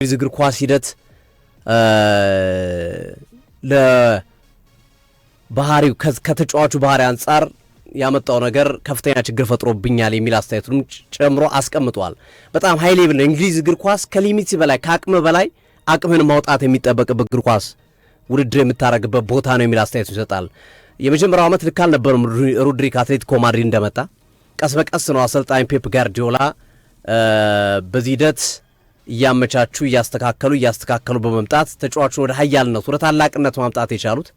ዝግር ኳስ ሂደት ለባህሪው ከተጫዋቹ ባህሪ አንፃር ያመጣው ነገር ከፍተኛ ችግር ፈጥሮብኛል የሚል አስተያየቱን ጨምሮ አስቀምጧል። በጣም ሃይ ሌቭል ነው እንግሊዝ እግር ኳስ ከሊሚት በላይ ከአቅም በላይ አቅምን ማውጣት የሚጠበቅበት እግር ኳስ ውድድር የምታረግበት ቦታ ነው የሚል አስተያየቱን ይሰጣል። የመጀመሪያው ዓመት ልክ አልነበረም ሮድሪ ከአትሌቲኮ ማድሪድ እንደመጣ ቀስ በቀስ ነው አሰልጣኝ ፔፕ ጋርዲዮላ በዚህ ሂደት እያመቻቹ እያስተካከሉ በመምጣት ተጫዋቹን ወደ ኃያልነት ወደ ታላቅነት ማምጣት የቻሉት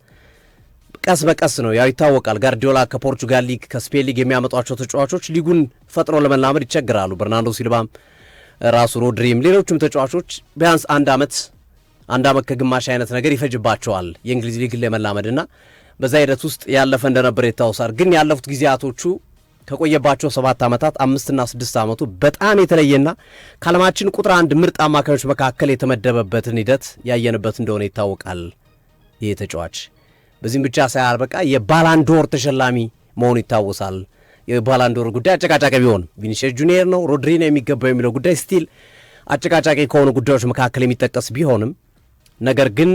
ቀስ በቀስ ነው። ያው ይታወቃል ጋርዲዮላ ከፖርቹጋል ሊግ ከስፔን ሊግ የሚያመጧቸው ተጫዋቾች ሊጉን ፈጥሮ ለመላመድ ይቸግራሉ። በርናርዶ ሲልቫም ራሱ ሮድሪም ሌሎችም ተጫዋቾች ቢያንስ አንድ አመት ከግማሽ አይነት ነገር ይፈጅባቸዋል የእንግሊዝ ሊግ ለመላመድና በዛ ሂደት ውስጥ ያለፈ እንደነበር ይታወሳል። ግን ያለፉት ጊዜያቶቹ ከቆየባቸው 7 ዓመታት 5 እና 6 ዓመቱ በጣም የተለየና ከዓለማችን ቁጥር 1 ምርጥ አማካዮች መካከል የተመደበበትን ሂደት ያየንበት እንደሆነ ይታወቃል። ይህ ተጫዋች በዚህም ብቻ ሳያበቃ የባላንዶር ተሸላሚ መሆኑ ይታወሳል። የባላንዶር ጉዳይ አጨቃጫቂ ቢሆን ቪኒሲየስ ጁኒየር ነው ሮድሪ ነው የሚገባው የሚለው ጉዳይ ስቲል አጨቃጫቂ ከሆኑ ጉዳዮች መካከል የሚጠቀስ ቢሆንም ነገር ግን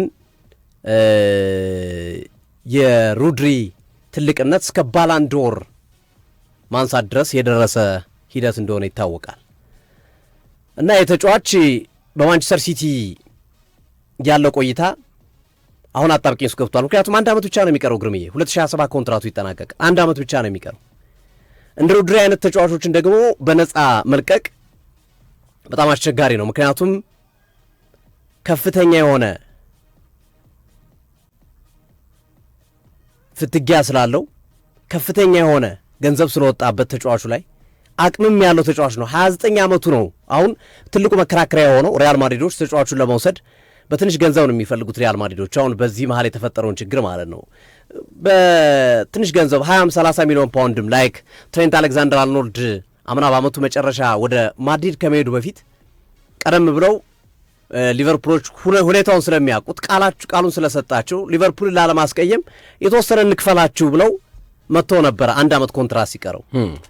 የሮድሪ ትልቅነት እስከ ባላንዶር ማንሳት ድረስ የደረሰ ሂደት እንደሆነ ይታወቃል። እና የተጫዋች በማንቸስተር ሲቲ ያለው ቆይታ አሁን አጣብቂኝ ውስጥ ገብቷል። ምክንያቱም 1 ዓመት ብቻ ነው የሚቀረው ግርምዬ 2027 ኮንትራቱ ይጠናቀቅ 1 ዓመት ብቻ ነው የሚቀረው። እንደ ሮድሪ አይነት ተጫዋቾችን ደግሞ በነፃ መልቀቅ በጣም አስቸጋሪ ነው። ምክንያቱም ከፍተኛ የሆነ ፍትጊያ ስላለው ከፍተኛ የሆነ ገንዘብ ስለወጣበት ተጫዋቹ ላይ አቅምም ያለው ተጫዋች ነው። 29 ዓመቱ ነው። አሁን ትልቁ መከራከሪያ የሆነው ሪያል ማድሪዶች ተጫዋቹን ለመውሰድ በትንሽ ገንዘብ ነው የሚፈልጉት ሪያል ማድሪዶች። አሁን በዚህ መሃል የተፈጠረውን ችግር ማለት ነው በትንሽ ገንዘብ 20-30 ሚሊዮን ፓውንድም ላይክ ትሬንት አሌክዛንደር አርኖልድ አምና በአመቱ መጨረሻ ወደ ማድሪድ ከመሄዱ በፊት ቀደም ብለው ሊቨርፑሎች ሁኔታውን ስለሚያውቁት ቃሉን ስለሰጣቸው ሊቨርፑል ላለማስቀየም የተወሰነ እንክፈላችሁ ብለው መጥቶ ነበር 1 ዓመት ኮንትራት ሲቀረው።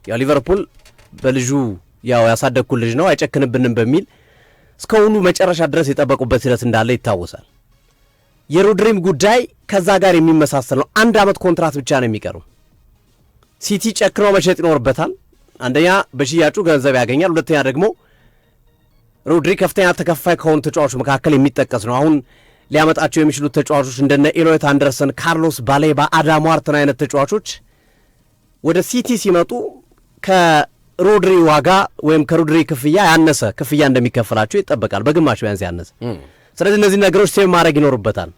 ያው ሊቨርፑል በልጁ ያው ያሳደግኩት ልጅ ነው አይጨክንብንም በሚል እስከሁሉ መጨረሻ ድረስ የጠበቁበት ሂደት እንዳለ ይታወሳል። የሮድሪም ጉዳይ ከዛ ጋር የሚመሳሰል ነው። 1 ዓመት ኮንትራት ብቻ ነው የሚቀረው። ሲቲ ጨክኖ መሸጥ ይኖርበታል። አንደኛ በሽያጩ ገንዘብ ያገኛል፣ ሁለተኛ ደግሞ ሮድሪ ከፍተኛ ተከፋይ ከሆኑ ተጫዋቾች መካከል የሚጠቀስ ነው። አሁን ሊያመጣቸው የሚችሉት ተጫዋቾች እንደነ ኤሎይት አንደርሰን፣ ካርሎስ ባሌባ፣ አዳም ዋርተን አይነት ተጫዋቾች ወደ ሲቲ ሲመጡ ከሮድሪ ዋጋ ወይም ከሮድሪ ክፍያ ያነሰ ክፍያ እንደሚከፈላቸው ይጠበቃል፣ በግማሽ ቢያንስ ያነሰ። ስለዚህ እነዚህ ነገሮች ሴቭ ማድረግ ይኖርበታል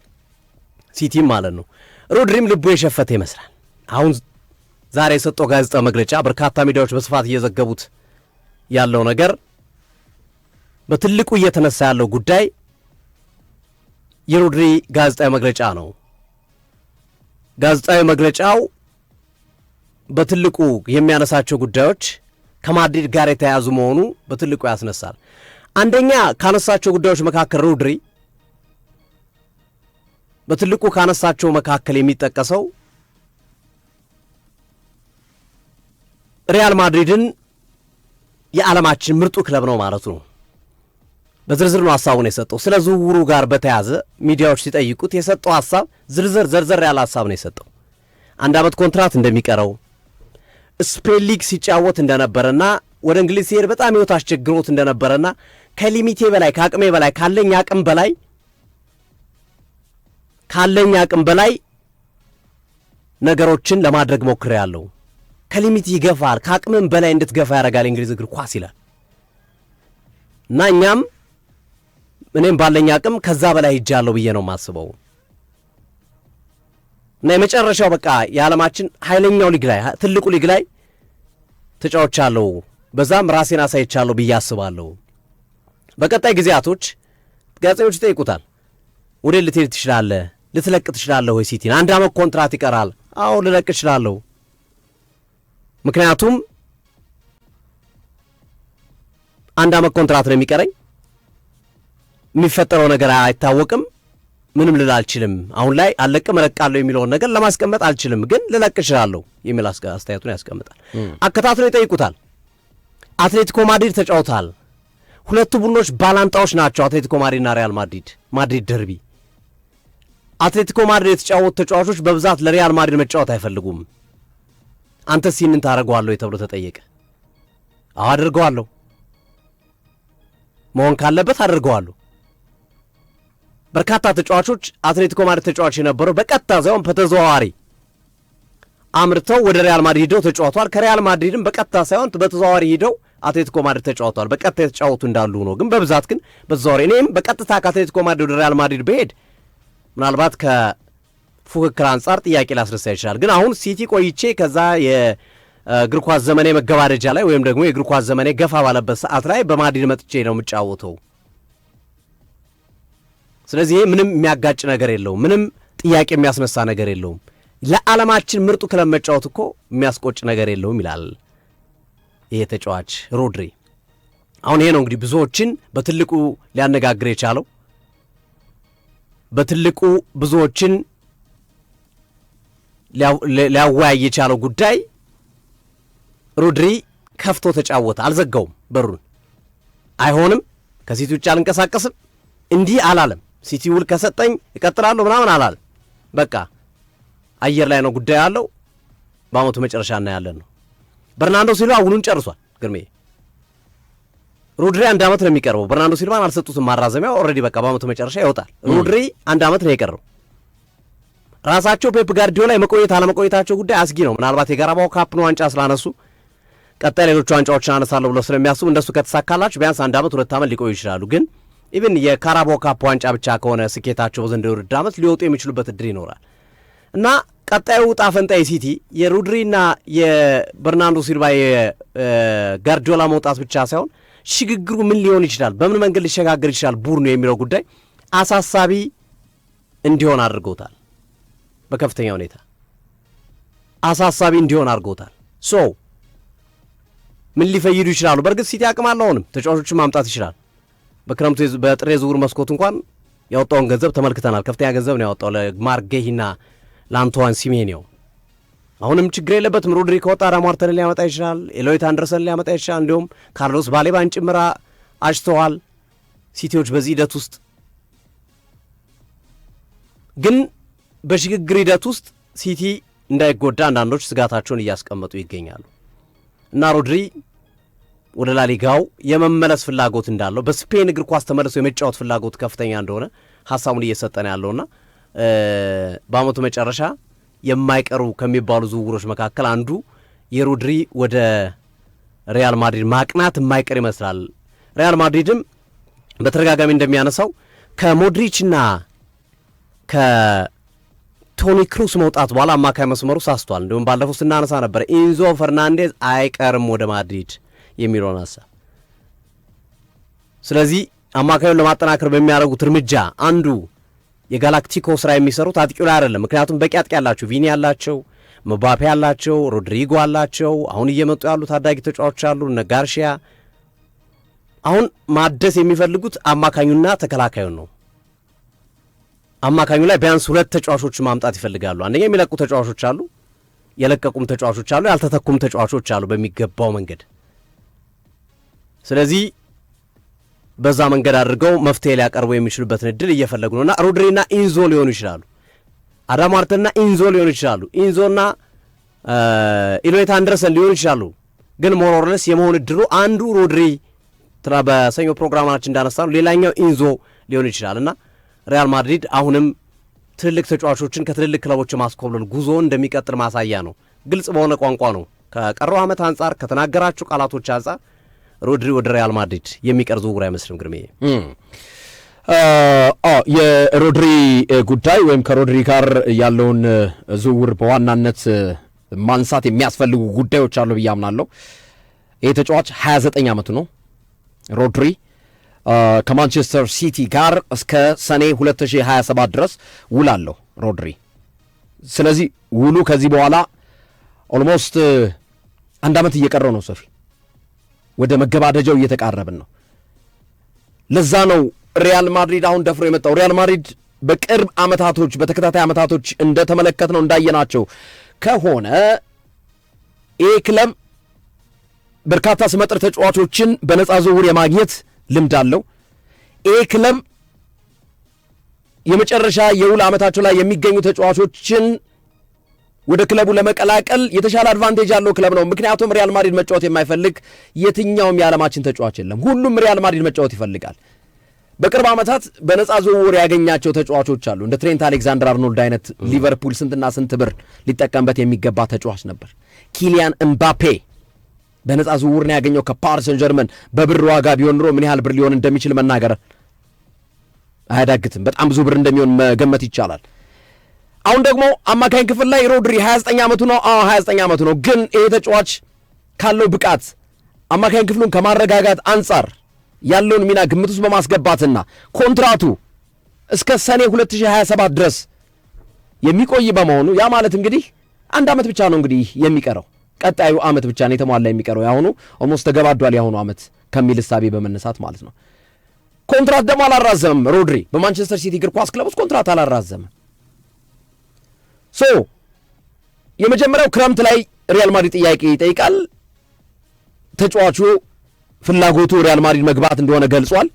ሲቲም ማለት ነው። ሮድሪም ልቡ የሸፈተ ይመስላል። አሁን ዛሬ የሰጠው ጋዜጣ መግለጫ በርካታ ሚዲያዎች በስፋት እየዘገቡት ያለው ነገር በትልቁ እየተነሳ ያለው ጉዳይ የሮድሪ ጋዜጣዊ መግለጫ ነው። ጋዜጣዊ መግለጫው በትልቁ የሚያነሳቸው ጉዳዮች ከማድሪድ ጋር የተያያዙ መሆኑ በትልቁ ያስነሳል። አንደኛ ካነሳቸው ጉዳዮች መካከል ሮድሪ በትልቁ ካነሳቸው መካከል የሚጠቀሰው ሪያል ማድሪድን የዓለማችን ምርጡ ክለብ ነው ማለቱ ነው። በዝርዝር ነው ሐሳቡን የሰጠው። ስለ ዝውውሩ ጋር በተያዘ ሚዲያዎች ሲጠይቁት የሰጠው ሐሳብ ዘርዘር ያለ ሐሳብ ነው የሰጠው። 1 ዓመት ኮንትራት እንደሚቀረው ስፔን ሊግ ሲጫወት እንደነበረና ወደ እንግሊዝ ሲሄድ በጣም ህይወት አስቸግሮት እንደነበረና ከሊሚቴ በላይ ከአቅሜ በላይ ካለኝ አቅም በላይ ነገሮችን ለማድረግ ሞክሬያለሁ። ከሊሚት ይገፋል፣ ከአቅምም በላይ እንድትገፋ ያደርጋል እንግሊዝ እግር ኳስ ይላል እና እኔም ባለኝ አቅም ከዛ በላይ ሄጃለሁ ብዬ ነው የማስበው እና የመጨረሻው በቃ የዓለማችን ኃይለኛው ሊግ ላይ ትልቁ ሊግ ላይ ተጫውቻለሁ፣ በዛም ራሴን አሳይቻለሁ ብዬ አስባለሁ። በቀጣይ ጊዜያቶች ጋዜጠኞች ይጠይቁታል፣ ወዴት ልትሄድ ትችላለህ? ልትለቅ ትችላለህ ወይ ሲቲን? 1 ዓመት ኮንትራት ይቀራል። አዎ ልለቅ እችላለሁ፣ ምክንያቱም 1 ዓመት ኮንትራት ነው የሚቀረኝ፣ የሚፈጠረው ነገር አይታወቅም፣ ምንም ልል አልችልም፣ አሁን ላይ አለቅም እለቃለሁ የሚለውን ነገር ለማስቀመጥ አልችልም፣ ግን ልለቅ እችላለሁ የሚል አስተያየቱን ያስቀምጣል። አከታትሎ ይጠይቁታል፣ አትሌቲኮ ማድሪድ ተጫውታል፣ ሁለቱ ቡድኖች ባላንጣዎች ናቸው። አትሌቲኮ ማድሪድና ሪያል ማድሪድ ደርቢ። አትሌቲኮ ማድሪድ የተጫወቱ ተጫዋቾች በብዛት ለሪያል ማድሪድ መጫወት አይፈልጉም። አንተስ ይህንን ታደርገዋለሁ ተብሎ ተጠየቀ። አድርገዋለሁ፣ መሆን ካለበት አድርገዋለሁ። በርካታ ተጫዋቾች አትሌቲኮ ማድሪድ ተጫዋች የነበረው በቀጥታ ሳይሆን በተዘዋዋሪ አምርተው ወደ ሪያል ማድሪድ ሄደው ተጫውተዋል። ከሪያል ማድሪድም በቀጥታ ሳይሆን በተዘዋዋሪ ሄደው አትሌቲኮ ማድሪድ ተጫውተዋል። በቀጥታ የተጫወቱ እንዳሉ ነው፣ ግን በብዛት ግን በተዘዋዋሪ። እኔም በቀጥታ ከአትሌቲኮ ማድሪድ ወደ ሪያል ማድሪድ በሄድ ምናልባት ከፉክክር አንጻር ጥያቄ ላስነሳ ይችላል። ግን አሁን ሲቲ ቆይቼ ከዛ የእግር ኳስ ዘመኔ መገባደጃ ላይ ወይም ደግሞ የእግር ኳስ ዘመኔ ገፋ ባለበት ሰዓት ላይ በማድሪድ መጥቼ ነው የምጫወተው። ስለዚህ ይሄ ምንም የሚያጋጭ ነገር የለውም፣ ምንም ጥያቄ የሚያስነሳ ነገር የለውም። ለዓለማችን ምርጡ ክለብ መጫወት እኮ የሚያስቆጭ ነገር የለውም ይላል ይሄ ተጫዋች ሮድሪ። አሁን ይሄ ነው እንግዲህ ብዙዎችን በትልቁ ሊያነጋግር የቻለው፣ በትልቁ ብዙዎችን ሊያወያይ የቻለው ጉዳይ። ሮድሪ ከፍቶ ተጫወተ፣ አልዘጋውም በሩን። አይሆንም፣ ከሲቲ ውጭ አልንቀሳቀስም እንዲህ አላለም። ሲቲ ውል ከሰጠኝ እቀጥላለሁ ምናምን አላለም። በቃ አየር ላይ ነው ጉዳይ ያለው። በአመቱ መጨረሻ እናያለን ነው። በርናንዶ ሲልቫ ውሉን ጨርሷል። ግርሜ ሮድሪ 1 ዓመት ነው የሚቀርበው። በርናንዶ ሲልቫን አልሰጡትም ማራዘሚያው። ኦልሬዲ በቃ በአመቱ መጨረሻ ይወጣል። ሮድሪ 1 ዓመት ነው የቀረው። ራሳቸው ፔፕ ጋርዲዮላ የመቆየት አለመቆየታቸው ጉዳይ አስጊ ነው። ምናልባት የጋራባው ካፕን ዋንጫ ስላነሱ ቀጣይ ሌሎቹ ዋንጫዎችን አነሳለሁ ብለው ስለሚያስቡ እንደሱ ከተሳካላቸው ቢያንስ 1 ዓመት 2 ዓመት ሊቆዩ ይችላሉ። ግን ኢቭን የካራባው ካፕ ዋንጫ ብቻ ከሆነ ስኬታቸው በዘንድሮው ውድድር ዓመት ሊወጡ የሚችሉበት እድል ይኖራል እና ቀጣዩ ዕጣ ፈንታ የሲቲ የሮድሪና የበርናንዶ ሲልቫ የጋርዲዮላ መውጣት ብቻ ሳይሆን ሽግግሩ ምን ሊሆን ይችላል፣ በምን መንገድ ሊሸጋገር ይችላል ቡድኑ የሚለው ጉዳይ አሳሳቢ እንዲሆን አድርጎታል። በከፍተኛ ሁኔታ አሳሳቢ እንዲሆን አድርጎታል። ሶ ምን ሊፈይዱ ይችላሉ? በእርግጥ ሲቲ አቅም አለው፣ አሁንም ተጫዋቾችን ማምጣት ይችላል። በክረምቱ በጥሬ ዝውውር መስኮት እንኳን ያወጣውን ገንዘብ ተመልክተናል። ከፍተኛ ገንዘብ ነው ያወጣው ለማርክ ጌሂና ለአንቶዋን ሲሜኒዮ። አሁንም ችግር የለበትም። ሮድሪ ከወጣ ራማርተንን ሊያመጣ ይችላል፣ ኤሎይት አንደርሰን ሊያመጣ ይችላል፣ እንዲሁም ካርሎስ ባሌባን ጭምራ አጭተዋል ሲቲዎች በዚህ ሂደት ውስጥ። ግን በሽግግር ሂደት ውስጥ ሲቲ እንዳይጎዳ አንዳንዶች ስጋታቸውን እያስቀመጡ ይገኛሉ እና ሮድሪ ወደ ላሊጋው የመመለስ ፍላጎት እንዳለው፣ በስፔን እግር ኳስ ተመልሶ የመጫወት ፍላጎት ከፍተኛ እንደሆነ ሀሳቡን እየሰጠን ያለውና በአመቱ መጨረሻ የማይቀሩ ከሚባሉ ዝውውሮች መካከል አንዱ የሮድሪ ወደ ሪያል ማድሪድ ማቅናት የማይቀር ይመስላል። ሪያል ማድሪድም በተደጋጋሚ እንደሚያነሳው ከሞድሪችና ከቶኒ ክሩስ መውጣት በኋላ አማካይ መስመሩ ሳስቷል። እንዲሁም ባለፈው ስናነሳ ነበር ኢንዞ ፈርናንዴዝ አይቀርም ወደ ማድሪድ የሚለውን ሀሳብ። ስለዚህ አማካዩን ለማጠናከር በሚያደርጉት እርምጃ አንዱ የጋላክቲኮ ስራ የሚሰሩት አጥቂው ላይ አይደለም። ምክንያቱም በቂ አጥቂ ያላቸው፣ ቪኒ ያላቸው፣ መባፔ ያላቸው፣ ሮድሪጎ አላቸው። አሁን እየመጡ ያሉ ታዳጊ ተጫዋቾች አሉ፣ እነ ጋርሺያ። አሁን ማደስ የሚፈልጉት አማካኙና ተከላካዩን ነው። አማካኙ ላይ ቢያንስ 2 ተጫዋቾች ማምጣት ይፈልጋሉ። አንደኛ የሚለቁ ተጫዋቾች አሉ፣ የለቀቁም ተጫዋቾች አሉ፣ ያልተተኩም ተጫዋቾች አሉ በሚገባው መንገድ። ስለዚህ በዛ መንገድ አድርገው መፍትሄ ሊያቀርቡ የሚችሉበትን እድል እየፈለጉ ነውና ሮድሪና ኢንዞ ሊሆኑ ይችላሉ። አዳም ዋርተንና ኢንዞ ሊሆኑ ይችላሉ። ኢንዞና ኤሎይት አንደርሰን ሊሆኑ ይችላሉ። ግን ሞሮርለስ የመሆን እድሉ አንዱ ሮድሪ በሰኞ ፕሮግራማችን እንዳነሳነው፣ ሌላኛው ኢንዞ ሊሆን ይችላልና ሪያል ማድሪድ አሁንም ትልልቅ ተጫዋቾችን ከትልልቅ ክለቦች ማስኮብለል ጉዞ እንደሚቀጥል ማሳያ ነው። ግልጽ በሆነ ቋንቋ ነው። ከቀረው ዓመት አንጻር ከተናገራቸው ቃላቶች አንጻር ሮድሪ ወደ ሪያል ማድሪድ የሚቀር ዝውውር አይመስልም። ግርሜ የሮድሪ ጉዳይ ወይም ከሮድሪ ጋር ያለውን ዝውውር በዋናነት ማንሳት የሚያስፈልጉ ጉዳዮች አሉ ብዬ አምናለሁ። ይህ ተጫዋች 29 ዓመቱ ነው። ሮድሪ ከማንቸስተር ሲቲ ጋር እስከ ሰኔ 2027 ድረስ ውል አለው ሮድሪ። ስለዚህ ውሉ ከዚህ በኋላ ኦልሞስት 1 ዓመት እየቀረው ነው። ሶፊ ወደ መገባደጃው እየተቃረብን ነው። ለዛ ነው ሪያል ማድሪድ አሁን ደፍሮ የመጣው። ሪያል ማድሪድ በቅርብ ዓመታቶች በተከታታይ ዓመታቶች እንደተመለከትነው እንዳየናቸው ከሆነ ይህ ክለብ በርካታ ስመጥር ተጫዋቾችን በነፃ ዝውውር የማግኘት ልምድ አለው። ይህ ክለብ የመጨረሻ የውል ዓመታቸው ላይ የሚገኙ ተጫዋቾችን ወደ ክለቡ ለመቀላቀል የተሻለ አድቫንቴጅ ያለው ክለብ ነው። ምክንያቱም ሪያል ማድሪድ መጫወት የማይፈልግ የትኛውም የዓለማችን ተጫዋች የለም። ሁሉም ሪያል ማድሪድ መጫወት ይፈልጋል። በቅርብ ዓመታት በነፃ ዝውውር ያገኛቸው ተጫዋቾች አሉ። እንደ ትሬንት አሌክዛንደር አርኖልድ አይነት ሊቨርፑል ስንትና ስንት ብር ሊጠቀምበት የሚገባ ተጫዋች ነበር። ኪሊያን እምባፔ በነፃ ዝውውር ነው ያገኘው ከፓሪስ ሰን ጀርመን። በብር ዋጋ ቢሆን ኖሮ ምን ያህል ብር ሊሆን እንደሚችል መናገር አያዳግትም። በጣም ብዙ ብር እንደሚሆን መገመት ይቻላል። አሁን ደግሞ አማካኝ ክፍል ላይ ሮድሪ 29 ዓመቱ ነው። 29 ዓመቱ ነው። ግን ይሄ ተጫዋች ካለው ብቃት አማካኝ ክፍሉን ከማረጋጋት አንጻር ያለውን ሚና ግምት ውስጥ በማስገባትና ኮንትራቱ እስከ ሰኔ 2027 ድረስ የሚቆይ በመሆኑ ያ ማለት እንግዲህ አንድ ዓመት ብቻ ነው እንግዲህ የሚቀረው። ቀጣዩ ዓመት ብቻ ነው የተሟላ የሚቀረው። ያሁኑ ኦልሞስት ተገባዷል። ያሁኑ ዓመት ከሚል እሳቤ በመነሳት ማለት ነው። ኮንትራት ደግሞ አላራዘመም። ሮድሪ በማንቸስተር ሲቲ እግር ኳስ ክለብ ውስጥ ኮንትራት አላራዘመም። የመጀመሪያው ክረምት ላይ ሪያል ማድሪድ ጥያቄ ይጠይቃል። ተጫዋቹ ፍላጎቱ ሪያል ማድሪድ መግባት እንደሆነ ገልጿል።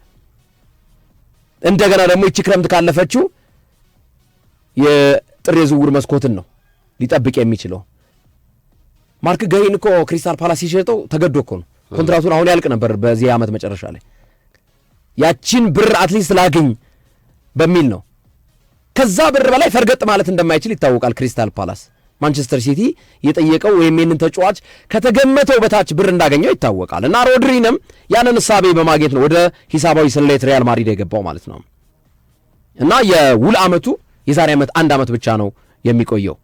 እንደገና ደግሞ ይቺ ክረምት ካለፈችው የጥር የዝውውር መስኮትን ነው ሊጠብቅ የሚችለው። ማርክ ገሂን እኮ ክሪስታል ፓላስ ሲሸጠው ተገዶ እኮ ነው። ኮንትራቱን አሁን ያልቅ ነበር በዚህ ዓመት መጨረሻ ላይ ያቺን ብር አትሊስት ላግኝ በሚል ነው። ከዛ ብር በላይ ፈርገጥ ማለት እንደማይችል ይታወቃል ክሪስታል ፓላስ። ማንቸስተር ሲቲ የጠየቀው ወይም ይህንን ተጫዋች ከተገመተው በታች ብር እንዳገኘው ይታወቃል። እና ሮድሪንም ያንን እሳቤ በማግኘት ነው ወደ ሂሳባዊ ስሌት ሪያል ማድሪድ የገባው ማለት ነው። እና የውል ዓመቱ የዛሬ ዓመት አንድ ዓመት ብቻ ነው የሚቆየው።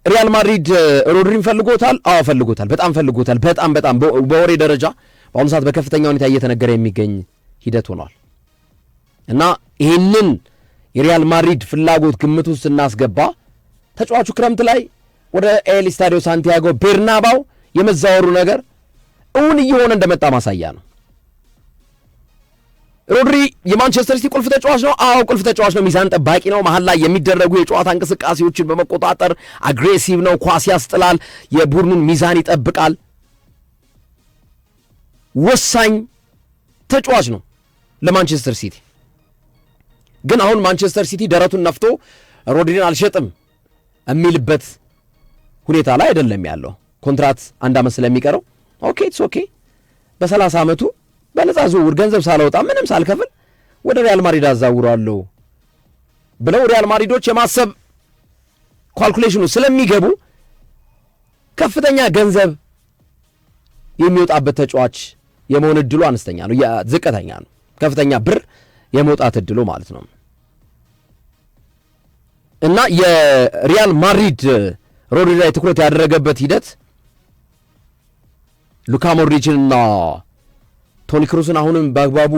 ሪያል ማድሪድ ሮድሪን ፈልጎታል። አዎ ፈልጎታል። በጣም ፈልጎታል። በጣም በወሬ ደረጃ በአሁኑ ሰዓት በከፍተኛ ሁኔታ እየተነገረ የሚገኝ ሂደት ሆኗል። እና ይህንን የሪያል ማድሪድ ፍላጎት ግምት ውስጥ ስናስገባ ተጫዋቹ ክረምት ላይ ወደ ኤል ስታዲዮ ሳንቲያጎ ቤርናባው የመዛወሩ ነገር እውን እየሆነ እንደመጣ ማሳያ ነው። ሮድሪ የማንቸስተር ሲቲ ቁልፍ ተጫዋች ነው። አዎ ቁልፍ ተጫዋች ነው። ሚዛን ጠባቂ ነው። መሀል ላይ የሚደረጉ የጨዋታ እንቅስቃሴዎችን በመቆጣጠር አግሬሲቭ ነው። ኳስ ያስጥላል። የቡድኑን ሚዛን ይጠብቃል። ወሳኝ ተጫዋች ነው ለማንቸስተር ሲቲ። ግን አሁን ማንቸስተር ሲቲ ደረቱን ነፍቶ ሮድሪን አልሸጥም የሚልበት ሁኔታ ላይ አይደለም ያለው። ኮንትራት አንድ ዓመት ስለሚቀረው ኢትስ ኦኬ በ30 ዓመቱ በነፃ ዝውውር ገንዘብ ሳላወጣ ምንም ሳልከፍል ወደ ሪያል ማድሪድ አዛውራለሁ ብለው ሪያል ማድሪዶች የማሰብ ካልኩሌሽኑ ስለሚገቡ ከፍተኛ ገንዘብ የሚወጣበት ተጫዋች የመሆን እድሉ አነስተኛ ነው፣ ዝቅተኛ ነው። ከፍተኛ ብር የመውጣት እድሉ ማለት ነው። እና የሪያል ማድሪድ ሮድሪ ላይ ትኩረት ያደረገበት ሂደት ሉካ ሞድሪችንና ቶኒ ክሩስን አሁንም በአግባቡ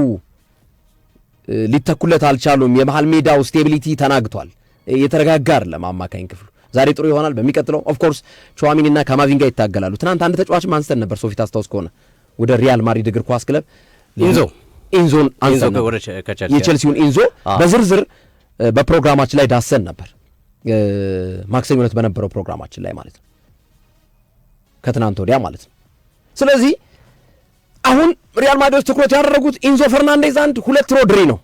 ሊተኩለት አልቻሉም። የመሃል ሜዳው ስቴቢሊቲ ተናግቷል። የተረጋጋ አይደለም አማካኝ ክፍሉ። ዛሬ ጥሩ ይሆናል። በሚቀጥለው ኦፍኮርስ ቹዋሚኒና ካማቪንጋ ይታገላሉ። ትናንት አንድ ተጫዋችም አንስተን ነበር፣ ሶፊት አስታውስ ከሆነ ወደ ሪያል ማድሪድ እግር ኳስ ክለብ ኢንዞን አንስተን ነበር። የቼልሲውን ኢንዞ በዝርዝር በፕሮግራማችን ላይ ዳሰን ነበር። ማክሰኞ ዕለት በነበረው ፕሮግራማችን ላይ ማለት ነው፣ ከትናንት ወዲያ ማለት ነው። ስለዚህ አሁን ሪያል ማድሪድ ትኩረት ያደረጉት ኢንዞ ፈርናንዴዝ አንድ ሁለት ሮድሪ ነው።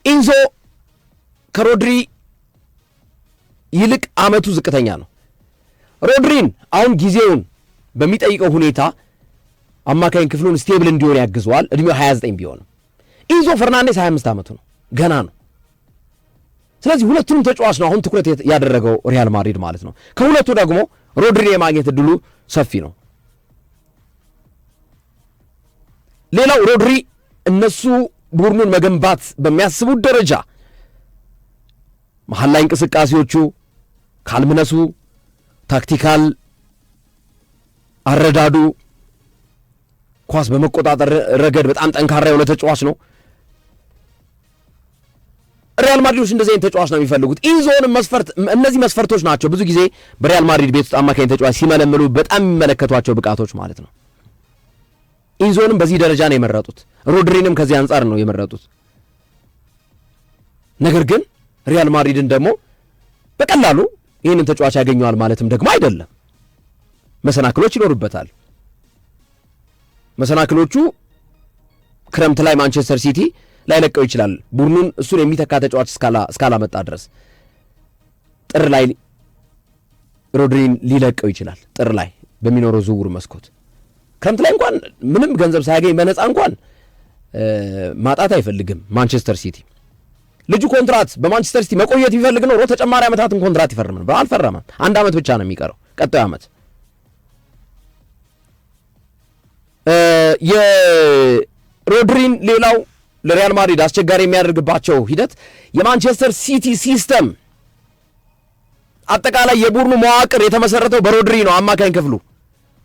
ኢንዞ ከሮድሪ ይልቅ አመቱ ዝቅተኛ ነው። ሮድሪን አሁን ጊዜውን በሚጠይቀው ሁኔታ አማካኝ ክፍሉን ስቴብል እንዲሆን ያግዘዋል። እድሜው 29 ቢሆንም ኢንዞ ፈርናንዴዝ 25 ዓመቱ ነው፣ ገና ነው። ስለዚህ ሁለቱንም ተጫዋች ነው አሁን ትኩረት ያደረገው ሪያል ማድሪድ ማለት ነው። ከሁለቱ ደግሞ ሮድሪን የማግኘት እድሉ ሰፊ ነው። ሌላው ሮድሪ እነሱ ቡድኑን መገንባት በሚያስቡት ደረጃ መሀል ላይ እንቅስቃሴዎቹ፣ ካልምነሱ፣ ታክቲካል አረዳዱ፣ ኳስ በመቆጣጠር ረገድ በጣም ጠንካራ የሆነ ተጫዋች ነው። ሪያል ማድሪዶች እንደዚህ አይነት ተጫዋች ነው የሚፈልጉት። ኢንዞንም እነዚህ መስፈርቶች ናቸው ብዙ ጊዜ በሪያል ማድሪድ ቤት ውስጥ አማካኝ ተጫዋች ሲመለምሉ በጣም የሚመለከቷቸው ብቃቶች ማለት ነው። ኢንዞንም በዚህ ደረጃ ነው የመረጡት፣ ሮድሪንም ከዚህ አንጻር ነው የመረጡት። ነገር ግን ሪያል ማድሪድን ደግሞ በቀላሉ ይህንን ተጫዋች ያገኘዋል ማለትም ደግሞ አይደለም። መሰናክሎች ይኖሩበታል። መሰናክሎቹ ክረምት ላይ ማንቸስተር ሲቲ ላይለቀው ይችላል። ቡድኑን እሱን የሚተካ ተጫዋች እስካላመጣ ድረስ ጥር ላይ ሮድሪን ሊለቀው ይችላል። ጥር ላይ በሚኖረው ዝውውር መስኮት ክረምት ላይ እንኳን ምንም ገንዘብ ሳያገኝ በነፃ እንኳን ማጣት አይፈልግም ማንቸስተር ሲቲ። ልጁ ኮንትራት በማንቸስተር ሲቲ መቆየት ቢፈልግ ኖሮ ተጨማሪ ዓመታትን ኮንትራት ይፈርም ነበር። አልፈረመም። 1 ዓመት ብቻ ነው የሚቀረው ቀጣዩ ዓመት። የሮድሪን ሌላው ለሪያል ማድሪድ አስቸጋሪ የሚያደርግባቸው ሂደት የማንቸስተር ሲቲ ሲስተም አጠቃላይ የቡድኑ መዋቅር የተመሰረተው በሮድሪ ነው። አማካኝ ክፍሉ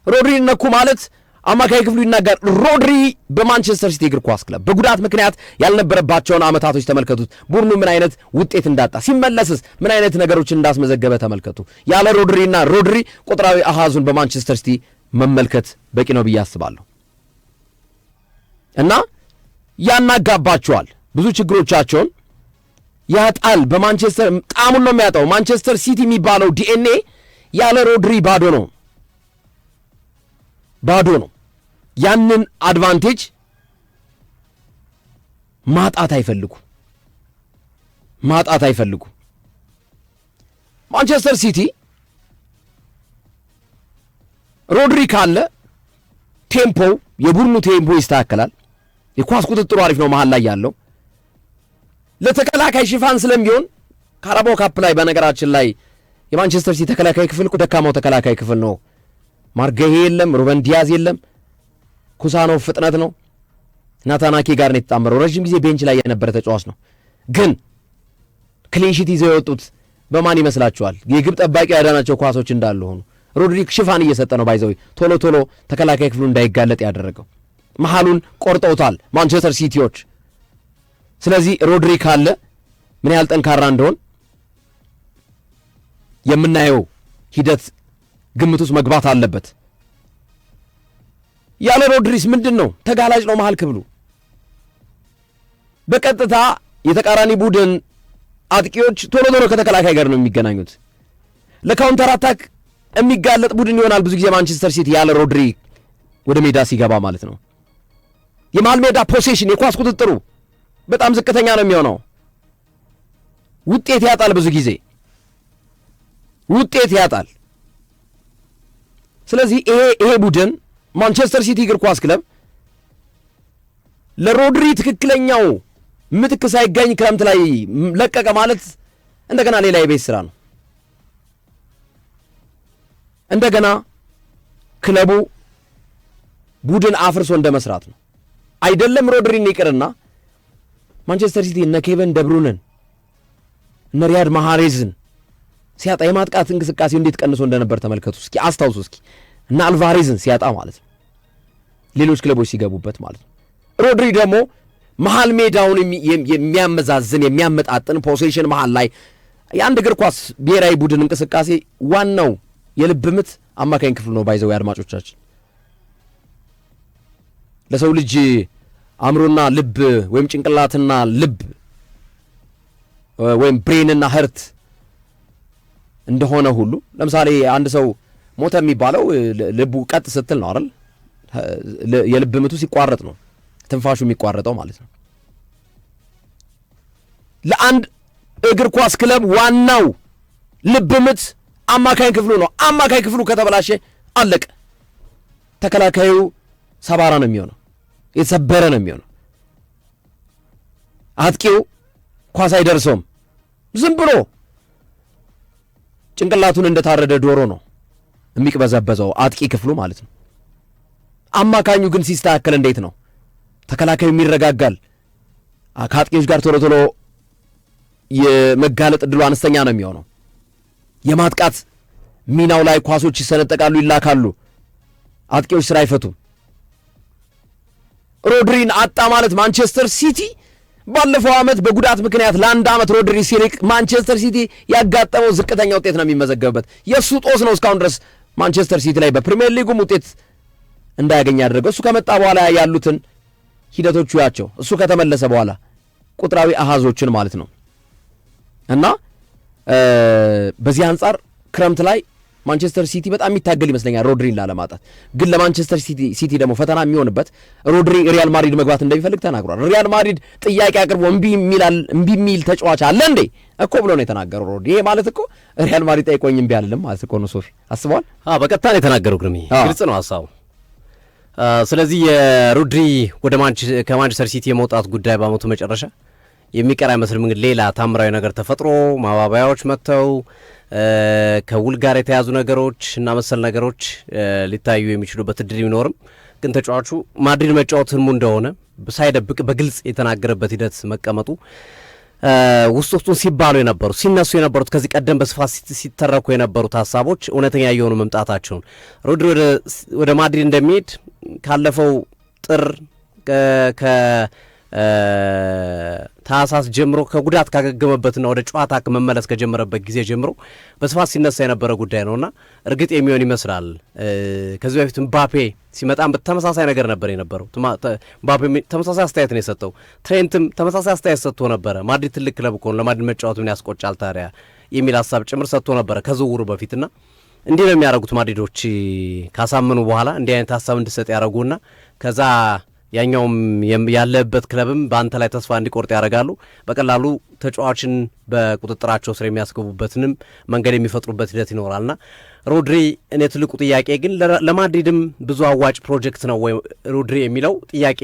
ሮድሪን ነኩ ማለት አማካኝ ክፍሉ ይናጋር። ሮድሪ በማንቸስተር ሲቲ እግር ኳስ ክለብ በጉዳት ምክንያት ያልነበረባቸውን ዓመታቶች ተመልከቱት። ቡድኑ ምን አይነት ውጤት እንዳጣ ሲመለስስ ምን አይነት ነገሮችን እንዳስመዘገበ ተመልከቱ። ያለ ሮድሪና ሮድሪ ቁጥራዊ አሃዙን በማንቸስተር ሲቲ መመልከት በቂ ነው ብዬ አስባለሁ። እና ያናጋባቸዋል፣ ብዙ ችግሮቻቸውን ያጣል። በማንቸስተር ጣሙን ነው የሚያጣው። ማንቸስተር ሲቲ የሚባለው ዲኤንኤ ያለ ሮድሪ ባዶ ነው። ያንን አድቫንቴጅ ማጣት አይፈልጉ። ማንቸስተር ሲቲ ሮድሪ ካለ የቡድኑ ቴምፖ ይስተካከላል። የኳስ ቁጥጥሩ አሪፍ ነው። መሃል ላይ ያለው ለተከላካይ ሽፋን ስለሚሆን ካራባኦ ካፕ ላይ በነገራችን ላይ የማንቸስተር ሲቲ ተከላካይ ክፍል እኮ ደካማው ተከላካይ ክፍል ነው። ማርጌሄ የለም፣ ሩበን ዲያዝ የለም፣ ኩሳኖቭ ፍጥነት ነው፣ ናታናኪ ጋር ነው የተጣመረው። ረዥም ጊዜ ቤንች ላይ የነበረ ተጫዋች ነው። ግን ክሊንሺት ይዘው የወጡት በማን ይመስላችኋል? የግብ ጠባቂ ያዳናቸው ኳሶች እንዳሉ ሆኑ። ሮድሪ ሽፋን እየሰጠ ነው። ባይዘው ቶሎ ተከላካይ ክፍሉ እንዳይጋለጥ ያደረገው መሃሉን ቆርጠውታል ማንቸስተር ሲቲዎች። ስለዚህ ሮድሪ ካለ ምን ያህል ጠንካራ እንደሆን የምናየው ሂደት ግምት ውስጥ መግባት አለበት። ያለ ሮድሪስ ምንድን ነው? ተጋላጭ ነው መሃል ክፍሉ። በቀጥታ የተቃራኒ ቡድን አጥቂዎች ቶሎ ከተከላካይ ጋር ነው የሚገናኙት። ለካውንተር አታክ የሚጋለጥ ቡድን ይሆናል ብዙ ጊዜ ማንቸስተር ሲቲ ያለ ሮድሪ ወደ ሜዳ ሲገባ ማለት ነው። የመሃል ሜዳ ፖሴሽን፣ የኳስ ቁጥጥሩ በጣም ዝቅተኛ ነው የሚሆነው። ውጤት ያጣል፣ ብዙ ጊዜ ውጤት ያጣል። ስለዚህ ይሄ ቡድን ማንቸስተር ሲቲ እግር ኳስ ክለብ ለሮድሪ ትክክለኛው ምትክ ሳይገኝ ክረምት ላይ ለቀቀ ማለት እንደገና ሌላ የቤት ስራ ነው። እንደገና ክለቡ ቡድን አፍርሶ እንደመስራት ነው። አይደለም ሮድሪን ይቅርና ማንቸስተር ሲቲ እነ ኬቨን ደብሩንን እነ ሪያድ ማሃሬዝን ሲያጣ የማጥቃት እንቅስቃሴው እንዴት ቀንሶ እንደነበር ተመልከቱ እስኪ፣ አስታውሱ እስኪ። እና አልቫሬዝን ሲያጣ ማለት ነው፣ ሌሎች ክለቦች ሲገቡበት ማለት ነው። ሮድሪ ደግሞ መሃል ሜዳውን የሚያመዛዝን የሚያመጣጥን ፖሴሽን መሃል ላይ የአንድ እግር ኳስ ብሔራዊ ቡድን እንቅስቃሴ ዋናው የልብ ምት አማካኝ ክፍል ነው። ባይዘው አድማጮቻችን፣ ለሰው ልጅ አእምሮና ልብ ወይም ጭንቅላትና ልብ ወይም ብሬንና ሀርት እንደሆነ ሁሉ ለምሳሌ አንድ ሰው ሞተ የሚባለው ልቡ ቀጥ ስትል ነው አይደል? የልብ ምቱ ሲቋረጥ ነው ትንፋሹ የሚቋረጠው ማለት ነው። ለአንድ እግር ኳስ ክለብ ዋናው ልብ ምት አማካኝ ክፍሉ ነው። አማካኝ ክፍሉ ከተበላሸ አለቀ። ተከላካዩ ሰባራ ነው የሚሆነው፣ የተሰበረ ነው የሚሆነው። አጥቂው ኳስ አይደርሰውም፣ ዝም ብሎ ጭንቅላቱን እንደታረደ ዶሮ ነው የሚቅበዘበዘው አጥቂ ክፍሉ ማለት ነው። አማካኙ ግን ሲስተካከል እንዴት ነው? ተከላካዩ ይረጋጋል። ከአጥቂዎች ጋር ቶሎ የመጋለጥ ዕድሉ አነስተኛ ነው የሚሆነው። የማጥቃት ሚናው ላይ ኳሶች ይሰነጠቃሉ፣ ይላካሉ። አጥቂዎች ስራ አይፈቱም። ሮድሪን አጣ ማለት ማንቸስተር ሲቲ ባለፈው ዓመት በጉዳት ምክንያት ለአንድ ዓመት ሮድሪ ሲርቅ ማንቸስተር ሲቲ ያጋጠመው ዝቅተኛ ውጤት ነው የሚመዘገብበት። የእሱ ጦስ ነው እስካሁን ድረስ ማንቸስተር ሲቲ ላይ በፕሪሚየር ሊጉም ውጤት እንዳያገኝ ያደረገው። እሱ ከመጣ በኋላ ያሉትን ሂደቶቹ ያቸው እሱ ከተመለሰ በኋላ ቁጥራዊ አሃዞችን ማለት ነው። እና በዚህ አንጻር ክረምት ላይ ማንቸስተር ሲቲ በጣም የሚታገል ይመስለኛል ሮድሪን ላለማጣት። ግን ለማንቸስተር ሲቲ ደግሞ ፈተና የሚሆንበት ሮድሪ ሪያል ማድሪድ መግባት እንደሚፈልግ ተናግሯል። ሪያል ማድሪድ ጥያቄ አቅርቦ እምቢ የሚል ተጫዋች አለ እንዴ እኮ ብሎ ነው የተናገረው ሮድሪ። ይሄ ማለት እኮ ሪያል ማድሪድ ጠይቆኝ እምቢ አልልም ማለት እኮ ነው። ሶፊ አስበዋል? በቀጥታ ነው የተናገረው። ግርሚ ግልጽ ነው ሀሳቡ። ስለዚህ የሮድሪ ወደ ከማንቸስተር ሲቲ የመውጣት ጉዳይ በአመቱ መጨረሻ የሚቀር አይመስልም። እንግዲህ ሌላ ታምራዊ ነገር ተፈጥሮ ማባባያዎች መጥተው ከውል ጋር የተያዙ ነገሮች እና መሰል ነገሮች ሊታዩ የሚችሉበት እድል ቢኖርም ግን ተጫዋቹ ማድሪድ መጫወት ህልሙ እንደሆነ ሳይደብቅ በግልጽ የተናገረበት ሂደት መቀመጡ ውስጡን ሲባሉ የነበሩት ሲነሱ የነበሩት ከዚህ ቀደም በስፋት ሲተረኩ የነበሩት ሀሳቦች እውነተኛ የሆኑ መምጣታቸውን ሮድሪ ወደ ማድሪድ እንደሚሄድ ካለፈው ጥር ታህሳስ ጀምሮ ከጉዳት ካገገመበትና ወደ ጨዋታ መመለስ ከጀመረበት ጊዜ ጀምሮ በስፋት ሲነሳ የነበረ ጉዳይ ነውና እርግጥ የሚሆን ይመስላል። ከዚህ በፊት ምባፔ ሲመጣም ተመሳሳይ ነገር ነበር የነበረው። ምባፔ ተመሳሳይ አስተያየት ነው የሰጠው። ትሬንትም ተመሳሳይ አስተያየት ሰጥቶ ነበረ። ማድሪድ ትልቅ ክለብ እኮ ነው፣ ለማድሪድ መጫወት ምን ያስቆጫል ታዲያ የሚል ሀሳብ ጭምር ሰጥቶ ነበረ ከዝውውሩ በፊትና እንዲህ ነው የሚያደርጉት ማድሪዶች ካሳመኑ በኋላ እንዲህ አይነት ሀሳብ እንድሰጥ ያደረጉና ከዛ ያኛውም ያለበት ክለብም በአንተ ላይ ተስፋ እንዲቆርጥ ያደርጋሉ። በቀላሉ ተጫዋችን በቁጥጥራቸው ስር የሚያስገቡበትንም መንገድ የሚፈጥሩበት ሂደት ይኖራልና ሮድሪ እኔ ትልቁ ጥያቄ ግን ለማድሪድም ብዙ አዋጭ ፕሮጀክት ነው ወይ ሮድሪ የሚለው ጥያቄ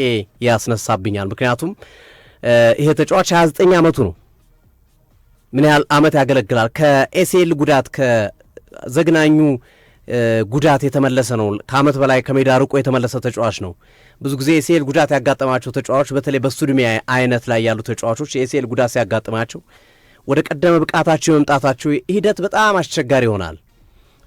ያስነሳብኛል። ምክንያቱም ይሄ ተጫዋች 29 ዓመቱ ነው። ምን ያህል ዓመት ያገለግላል? ከኤሲኤል ጉዳት ከዘግናኙ ጉዳት የተመለሰ ነው። ከዓመት በላይ ከሜዳ ርቆ የተመለሰ ተጫዋች ነው። ብዙ ጊዜ የኤሲኤል ጉዳት ያጋጠማቸው ተጫዋቾች በተለይ በሱ ዕድሜ አይነት ላይ ያሉ ተጫዋቾች የኤሲኤል ጉዳት ሲያጋጥማቸው ወደ ቀደመ ብቃታቸው የመምጣታቸው ሂደት በጣም አስቸጋሪ ይሆናል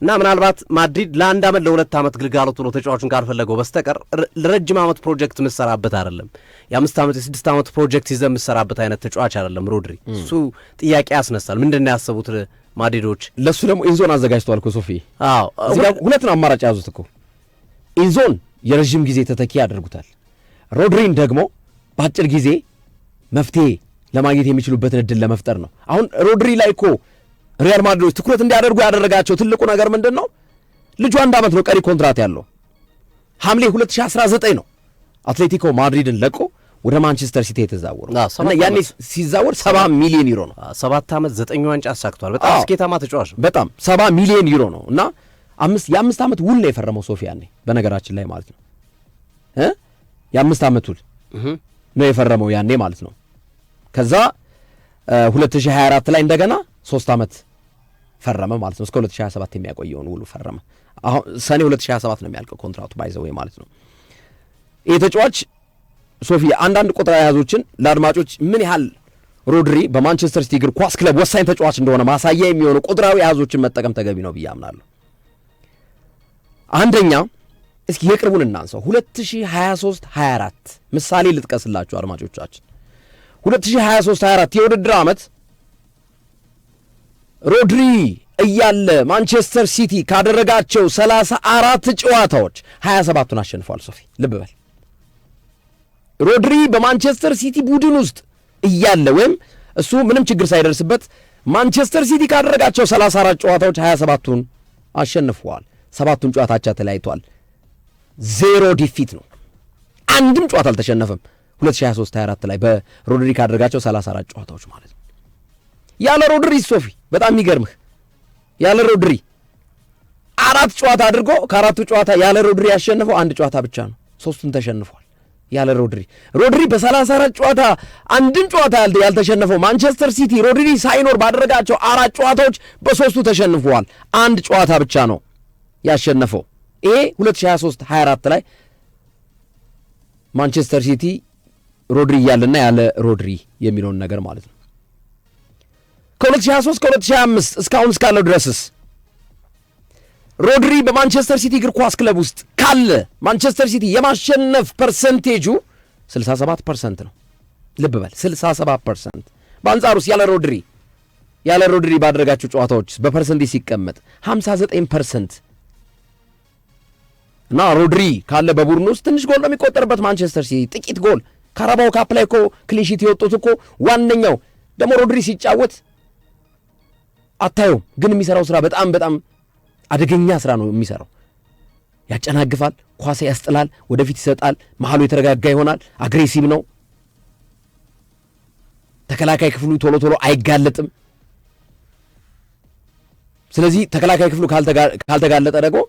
እና ምናልባት ማድሪድ ለ1 ዓመት ለ2 ዓመት ግልጋሎት ብሎ ተጫዋቹን ካልፈለገው በስተቀር ለረጅም ዓመት ፕሮጀክት ምሰራበት አይደለም። የ5 ዓመት የ6 ዓመት ፕሮጀክት ይዘ ምሰራበት አይነት ተጫዋች አይደለም ሮድሪ። እሱ ጥያቄ ያስነሳል። ምንድን ነው ያሰቡት ማድሪዶች? ለሱ ደግሞ ኢንዞን አዘጋጅተዋል እኮ ሶፊ። ሁለት ነው አማራጭ ያዙት እኮ። ኢንዞን የረዥም ጊዜ ተተኪ ያደርጉታል። ሮድሪን ደግሞ በአጭር ጊዜ መፍትሄ ለማግኘት የሚችሉበትን እድል ለመፍጠር ነው። አሁን ሮድሪ ላይ እኮ ሪያል ማድሪዶች ትኩረት እንዲያደርጉ ያደረጋቸው ትልቁ ነገር ምንድን ነው? ልጁ 1 ዓመት ነው ቀሪ ኮንትራት ያለው። ሐምሌ 2019 ነው አትሌቲኮ ማድሪድን ለቆ ወደ ማንቸስተር ሲቲ የተዛወረው እና ያኔ ሲዛወር 70 ሚሊዮን ዩሮ ነው። 7 ዓመት 9 ዋንጫ አሳክቷል። በጣም ስኬታማ ተጫዋች ነው። በጣም 70 ሚሊዮን ዩሮ ነው እና የ5 ዓመት ውል ነው የፈረመው ሶፊ ያኔ በነገራችን ላይ ማለት ነው የ5 ዓመት ውል ነው የፈረመው ያኔ ማለት ነው። ከዛ 2024 ላይ እንደገና 3 ዓመት ፈረመ ማለት ነው። እስከ 2027 የሚያቆየውን ውሉ ፈረመ። አሁን ሰኔ 2027 ነው የሚያልቀው ኮንትራቱ ባይዘው ማለት ነው። ይህ ተጫዋች ሶፊ አንዳንድ ቁጥራዊ አሃዞችን ለአድማጮች ምን ያህል ሮድሪ በማንቸስተር ሲቲ እግር ኳስ ክለብ ወሳኝ ተጫዋች እንደሆነ ማሳያ የሚሆኑ ቁጥራዊ አሃዞችን መጠቀም ተገቢ ነው ብዬ አምናለሁ። አንደኛ እስኪ የቅርቡን እናንሳው። 2023-24 ምሳሌ ልጥቀስላችሁ አድማጮቻችን። 2023-24 የውድድር ዓመት ሮድሪ እያለ ማንቸስተር ሲቲ ካደረጋቸው 34 ጨዋታዎች 27ቱን አሸንፏል። ሶፊ ልብ በል። ሮድሪ በማንቸስተር ሲቲ ቡድን ውስጥ እያለ ወይም እሱ ምንም ችግር ሳይደርስበት ማንቸስተር ሲቲ ካደረጋቸው 34 ጨዋታዎች 27ቱን አሸንፏል። 7ቱን ጨዋታ አቻ ተለያይቷል። 0 ዲፊት ነው። አንድም ጨዋታ አልተሸነፈም። 2023-24 ላይ በሮድሪ ካደረጋቸው 34 ጨዋታዎች ማለት ነው። ያለ ሮድሪ ሶፊ በጣም የሚገርምህ ያለ ሮድሪ 4 ጨዋታ አድርጎ ከ4ቱ ጨዋታ ያለ ሮድሪ ያሸነፈው 1 ጨዋታ ብቻ ነው። 3ቱን ተሸንፏል ያለ ሮድሪ በ34 ጨዋታ አንድም ጨዋታ ያልተሸነፈው ማንቸስተር ሲቲ ሮድሪ ሳይኖር ባደረጋቸው 4 ጨዋታዎች በ3ቱ ተሸንፈዋል። 1 ጨዋታ ብቻ ነው ያሸነፈው። ይሄ 2023-24 ላይ ማንቸስተር ሲቲ ሮድሪ እያለና ያለ ሮድሪ የሚለውን ነገር ማለት ነው። ከ2023 ከ2025 እስካሁን እስካለው ድረስስ ሮድሪ በማንቸስተር ሲቲ እግር ኳስ ክለብ ውስጥ ካለ ማንቸስተር ሲቲ የማሸነፍ ፐርሰንቴጁ 67% ነው። ልብ በል 67%። በአንጻሩስ ያለ ሮድሪ ባደረጋቸው ጨዋታዎች በፐርሰንቴጅ ሲቀመጥ 59%። እና ሮድሪ ካለ በቡድን ውስጥ ትንሽ ጎል ነው የሚቆጠርበት ማንቸስተር ሲቲ ጥቂት ጎል። ካራባው ካፕ ላይ እኮ ክሊንሺት የወጡት እኮ ዋነኛው ደግሞ ሮድሪ ሲጫወት አታየውም፣ ግን የሚሰራው ስራ በጣም በጣም አደገኛ ስራ ነው የሚሰራው። ያጨናግፋል፣ ኳስ ያስጥላል፣ ወደፊት ይሰጣል፣ መሀሉ የተረጋጋ ይሆናል፣ አግሬሲቭ ነው። ተከላካይ ክፍሉ ቶሎ ቶሎ አይጋለጥም። ስለዚህ ተከላካይ ክፍሉ ካልተጋለጠ ደግሞ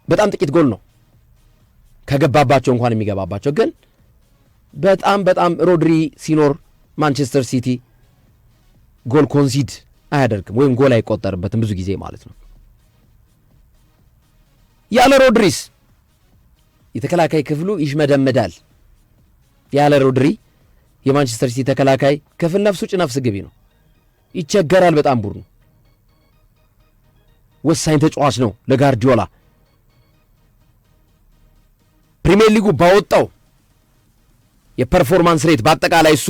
በጣም ጥቂት ጎል ነው ከገባባቸው እንኳን የሚገባባቸው። ግን በጣም ሮድሪ ሲኖር ማንቸስተር ሲቲ ጎል ኮንሲድ አያደርግም ወይም ጎል አይቆጠርበትም ብዙ ጊዜ ማለት ነው። ያለ ሮድሪስ የተከላካይ ክፍሉ ይሽመደመዳል። ያለ ሮድሪ የማንቸስተር ሲቲ ተከላካይ ክፍል ነፍስ ውጭ ነፍስ ግቢ ነው። ይቸገራል በጣም ቡድኑ። ወሳኝ ተጫዋች ነው ለጋርዲዮላ። ፕሪሚየር ሊጉ ባወጣው የፐርፎርማንስ ሬት በአጠቃላይ እሱ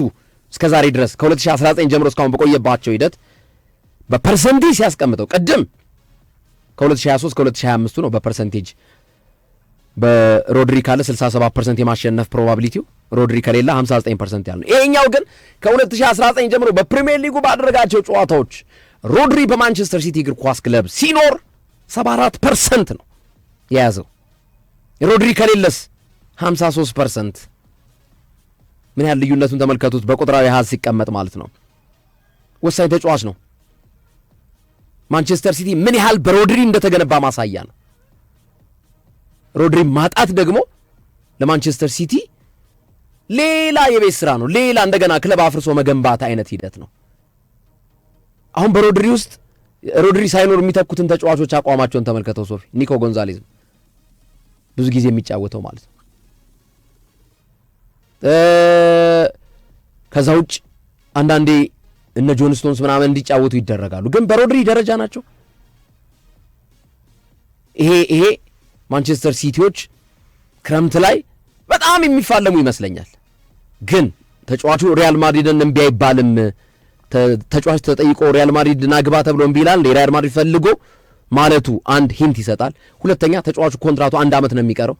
እስከዛሬ ድረስ ከ2019 ጀምሮ እስካሁን በቆየባቸው ሂደት በፐርሰንቴጅ ሲያስቀምጠው ቅድም ከ2023 ከ2025 ነው በፐርሰንቴጅ በሮድሪ ካለ 67% የማሸነፍ ፕሮባቢሊቲው ሮድሪ ከሌላ 59% ያለው። ይሄኛው ግን ከ2019 ጀምሮ በፕሪሚየር ሊጉ ባደረጋቸው ጨዋታዎች ሮድሪ በማንቸስተር ሲቲ እግር ኳስ ክለብ ሲኖር 74% ነው የያዘው። ሮድሪ ከሌለስ 53%። ምን ያህል ልዩነቱን ተመልከቱት። በቁጥራዊ ሀዝ ሲቀመጥ ማለት ነው። ወሳኝ ተጫዋች ነው። ማንቸስተር ሲቲ ምን ያህል በሮድሪ እንደተገነባ ማሳያ ነው። ሮድሪ ማጣት ደግሞ ለማንቸስተር ሲቲ ሌላ የቤት ስራ ነው። ሌላ እንደገና ክለብ አፍርሶ መገንባት አይነት ሂደት ነው። አሁን በሮድሪ ውስጥ ሮድሪ ሳይኖር የሚተኩትን ተጫዋቾች አቋማቸውን ተመልከተው ሶፊ። ኒኮ ጎንዛሌዝ ብዙ ጊዜ የሚጫወተው ማለት ነው። ከዛ ውጭ አንዳንዴ እነ ጆን ስቶንስ ምናምን እንዲጫወቱ ይደረጋሉ። ግን በሮድሪ ደረጃ ናቸው። ይሄ ማንቸስተር ሲቲዎች ክረምት ላይ በጣም የሚፋለሙ ይመስለኛል። ግን ተጫዋቹ ሪያል ማድሪድን እምቢ አይባልም። ተጫዋች ተጠይቆ ሪያል ማድሪድ ናግባ ተብሎ እምቢ ይላል። ሪያል ማድሪድ ፈልጎ ማለቱ አንድ ሂንት ይሰጣል። ሁለተኛ ተጫዋቹ ኮንትራቱ 1 ዓመት ነው የሚቀረው።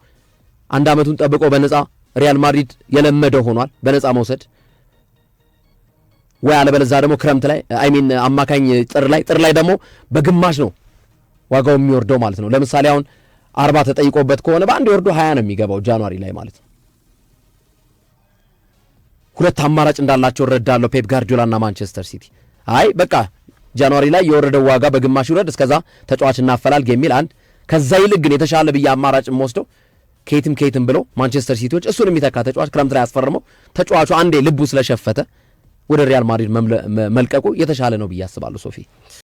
1 ዓመቱን ጠብቆ በነፃ ሪያል ማድሪድ የለመደው ሆኗል በነፃ መውሰድ። ወይ አለበለዚያ ደግሞ ክረምት ላይ አማካኝ ጥር ላይ ደግሞ በግማሽ ነው ዋጋው የሚወርደው ማለት ነው። ለምሳሌ አሁን 40 ተጠይቆበት ከሆነ በአንድ ወርዶ 20 ነው የሚገባው ጃንዋሪ ላይ ማለት ነው። ሁለት አማራጭ እንዳላቸው እረዳለሁ ፔፕ ጋርዲዮላ እና ማንቸስተር ሲቲ። አይ በቃ ጃንዋሪ ላይ የወረደው ዋጋ በግማሽ ይወርድ፣ እስከዛ ተጫዋች እናፈላልግ የሚል አንድ። ከዛ ይልቅ ግን የተሻለ ብዬ አማራጭ ወስደው ከየትም ብለው ማንቸስተር ሲቲዎች እሱን የሚተካ ተጫዋች ክረምት ላይ ያስፈርመው ተጫዋቹ አንዴ ልቡ ስለሸፈተ ወደ ሪያል ማድሪድ መልቀቁ የተሻለ ነው ብዬ አስባለሁ ሶፊ።